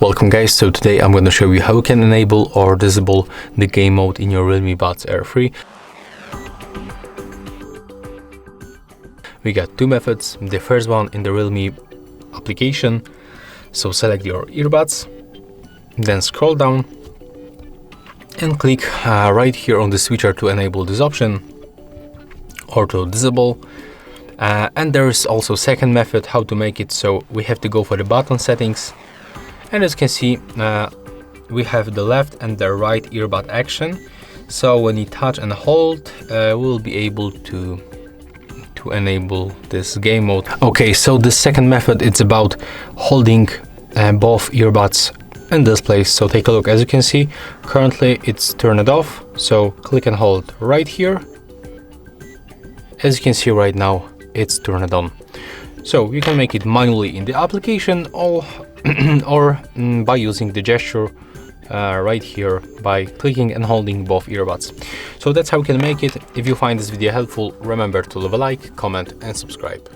Welcome guys, so today I'm going to show you how you can enable or disable the game mode in your Realme Buds Air 3. We got two methods. The first one in the Realme application. So select your earbuds, then scroll down and click right here on the switcher to enable this option or to disable. And there is also second method how to make it. So we have to go for the button settings. And as you can see, we have the left and the right earbud action. So when you touch and hold, we'll be able to enable this game mode. Okay, so the second method, it's about holding both earbuds in this place. So take a look. As you can see, currently it's turned off. So click and hold right here. As you can see right now, it's turned on. So you can make it manually in the application or by using the gesture right here by clicking and holding both earbuds. So that's how you can make it. If you find this video helpful, remember to leave a like, comment and subscribe.